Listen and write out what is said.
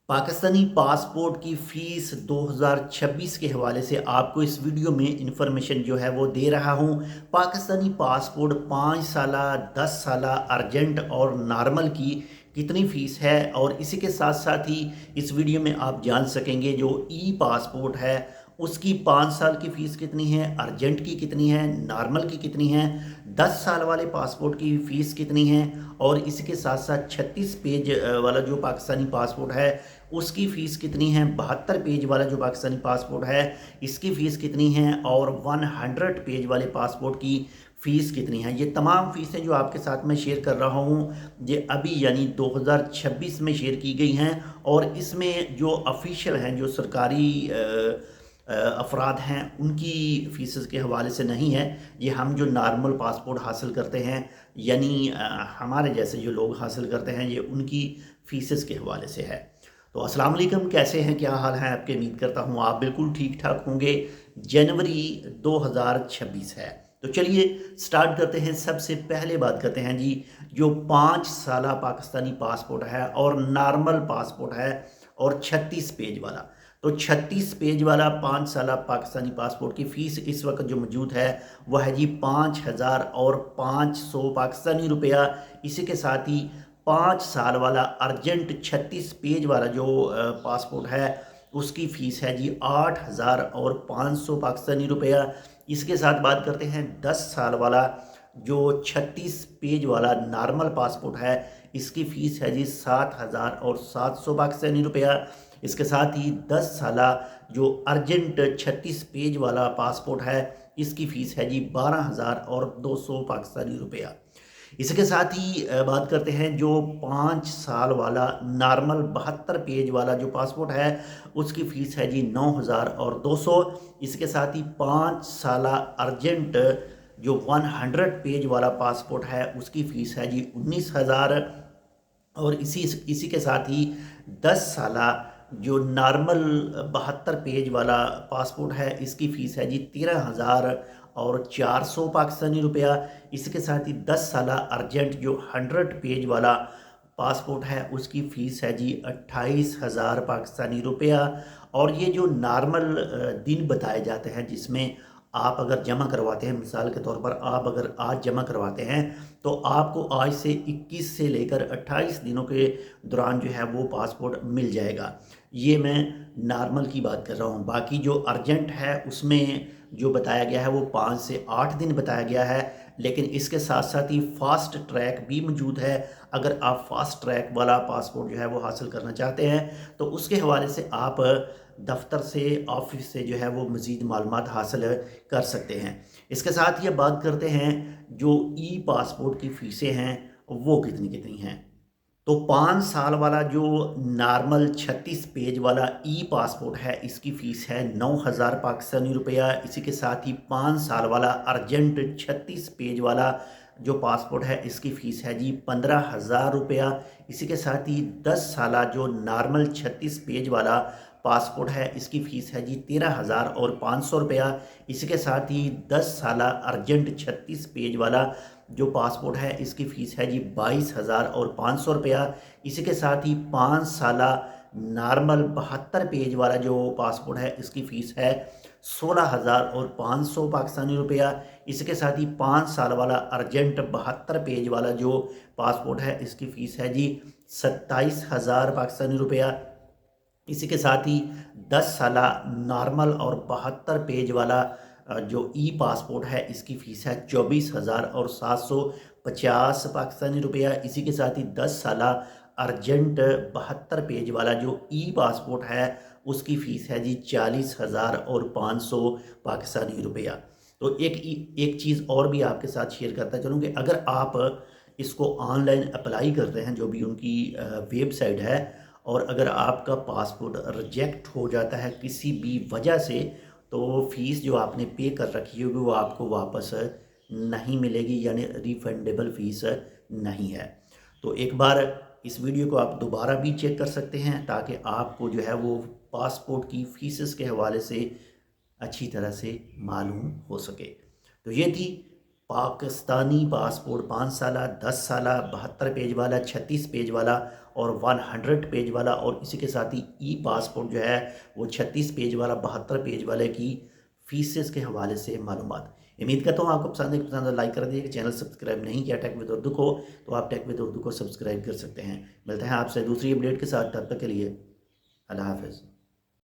Pakistani passport की fees 2026 के हवाले से आपको इस वीडियो में इंफॉर्मेशन जो है वो दे रहा हूँ। पाकिस्तानी पासपोर्ट 5 साला, 10 साला, अर्जेंट और नॉर्मल की कितनी फ़ीस है, और इसी के साथ साथ ही इस वीडियो में आप जान सकेंगे जो ई पासपोर्ट है उसकी 5 साल की फ़ीस कितनी है, अर्जेंट की कितनी है, नॉर्मल की कितनी है, 10 साल वाले पासपोर्ट की फ़ीस कितनी है, और इसके साथ साथ 36 पेज वाला जो पाकिस्तानी पासपोर्ट है उसकी फ़ीस कितनी है, 72 पेज वाला जो पाकिस्तानी पासपोर्ट है इसकी फ़ीस कितनी है, और 100 पेज वाले पासपोर्ट की फ़ीस कितनी है। ये तमाम फ़ीसें जो आपके साथ में शेयर कर रहा हूँ ये अभी यानी 2026 में शेयर की गई हैं, और इसमें जो ऑफिशियल हैं, जो सरकारी अफराद हैं, उनकी फ़ीस के हवाले से नहीं है। ये हम जो नॉर्मल पासपोर्ट हासिल करते हैं यानी हमारे जैसे जो लोग हासिल करते हैं, ये उनकी फ़ीस के हवाले से है। तो अस्सलाम वालेकुम, कैसे हैं, क्या हाल है आपके? उम्मीद करता हूँ आप बिल्कुल ठीक ठाक होंगे। जनवरी 2026 है, तो चलिए स्टार्ट करते हैं। सबसे पहले बात करते हैं जी, जो 5 साला पाकिस्तानी पासपोर्ट है और नॉर्मल पासपोर्ट है और 36 पेज वाला। तो 36 पेज वाला 5 साला पाकिस्तानी पासपोर्ट की फ़ीस इस वक्त जो मौजूद है वह है जी 5,500 पाकिस्तानी रुपया। इसी के साथ ही 5 साल वाला अर्जेंट 36 पेज वाला जो पासपोर्ट है उसकी फ़ीस है जी 8,500 पाकिस्तानी रुपया। इसके साथ बात करते हैं 10 साल वाला जो 36 पेज वाला नॉर्मल पासपोर्ट है, इसकी फ़ीस है जी 7,700 पाकिस्तानी रुपया। इसके साथ ही 10 साला जो अर्जेंट 36 पेज वाला पासपोर्ट है इसकी फ़ीस है जी 12,200 पाकिस्तानी रुपया। इसके साथ ही बात करते हैं जो 5 साल वाला नॉर्मल 72 पेज वाला जो पासपोर्ट है उसकी फ़ीस है जी 9,200। इसके साथ ही 5 साला अर्जेंट जो 100 पेज वाला पासपोर्ट है उसकी फ़ीस है जी 19,000। और इसी के साथ ही 10 साला जो नॉर्मल 72 पेज वाला पासपोर्ट है इसकी फ़ीस है जी 13,400 पाकिस्तानी रुपया। इसके साथ ही 10 साला अर्जेंट जो 100 पेज वाला पासपोर्ट है उसकी फ़ीस है जी 28,000 पाकिस्तानी रुपया। और ये जो नॉर्मल दिन बताए जाते हैं जिसमें आप अगर जमा करवाते हैं, मिसाल के तौर पर आप अगर आज जमा करवाते हैं तो आपको आज से 21 से लेकर 28 दिनों के दौरान जो है वो पासपोर्ट मिल जाएगा। ये मैं नॉर्मल की बात कर रहा हूँ। बाकी जो अर्जेंट है उसमें जो बताया गया है वो 5 से 8 दिन बताया गया है, लेकिन इसके साथ साथ ही फास्ट ट्रैक भी मौजूद है। अगर आप फास्ट ट्रैक वाला पासपोर्ट जो है वो हासिल करना चाहते हैं तो उसके हवाले से आप दफ्तर से, ऑफिस से जो है वो मज़ीद मालूमात हासिल कर सकते हैं। इसके साथ ही अब बात करते हैं जो ई पासपोर्ट की फ़ीसें हैं वो कितनी कितनी हैं। तो 5 साल वाला जो नॉर्मल 36 पेज वाला ई पासपोर्ट है इसकी फ़ीस है 9,000 पाकिस्तानी रुपया। इसी के साथ ही 5 साल वाला अर्जेंट 36 पेज वाला जो पासपोर्ट है इसकी फ़ीस है जी 15,000 रुपया। इसी के साथ ही 10 साला जो नॉर्मल 36 पेज वाला पासपोर्ट है इसकी फ़ीस है जी 13,500 रुपया। इसी के साथ ही 10 साला अर्जेंट 36 पेज वाला जो पासपोर्ट है इसकी फ़ीस है जी 22,500 रुपया। इसी के साथ ही 5 साला नॉर्मल 72 पेज वाला जो पासपोर्ट है इसकी फ़ीस है 16,500 पाकिस्तानी रुपया। इसके साथ ही 5 साल वाला अर्जेंट 72 पेज वाला जो पासपोर्ट है इसकी फ़ीस है जी 27,000 पाकिस्तानी रुपया। इसी के साथ ही 10 साला नॉर्मल और 72 पेज वाला जो ई पासपोर्ट है इसकी फ़ीस है 24,750 पाकिस्तानी रुपया। इसी के साथ ही 10 साला अर्जेंट 72 पेज वाला जो ई पासपोर्ट है उसकी फ़ीस है जी 40,500 पाकिस्तानी रुपया। तो एक चीज़ और भी आपके साथ शेयर करता चलूँ कि अगर आप इसको ऑनलाइन अप्लाई करते हैं, जो भी उनकी वेबसाइट है, और अगर आपका पासपोर्ट रिजेक्ट हो जाता है किसी भी वजह से, तो फ़ीस जो आपने पे कर रखी होगी वो आपको वापस नहीं मिलेगी, यानी रिफंडेबल फ़ीस नहीं है। तो एक बार इस वीडियो को आप दोबारा भी चेक कर सकते हैं ताकि आपको जो है वो पासपोर्ट की फ़ीसेस के हवाले से अच्छी तरह से मालूम हो सके। तो ये थी पाकिस्तानी पासपोर्ट 5 साला, 10 साला, 72 पेज वाला, 36 पेज वाला اور 100 پیج والا، اور اسی کے ساتھ ہی ای پاسپورٹ جو ہے وہ 36 پیج والا، 72 پیج والے کی فیسز کے حوالے سے معلومات۔ امید کرتا ہوں آپ کو پسند ہے، پسند ہے لائک کر دیجیے، چینل سبسکرائب نہیں کیا ٹیک ود اردو کو تو آپ ٹیک ود اردو کو سبسکرائب کر سکتے ہیں۔ ملتے ہیں آپ سے دوسری اپڈیٹ کے ساتھ، تب تک کے لیے اللہ حافظ۔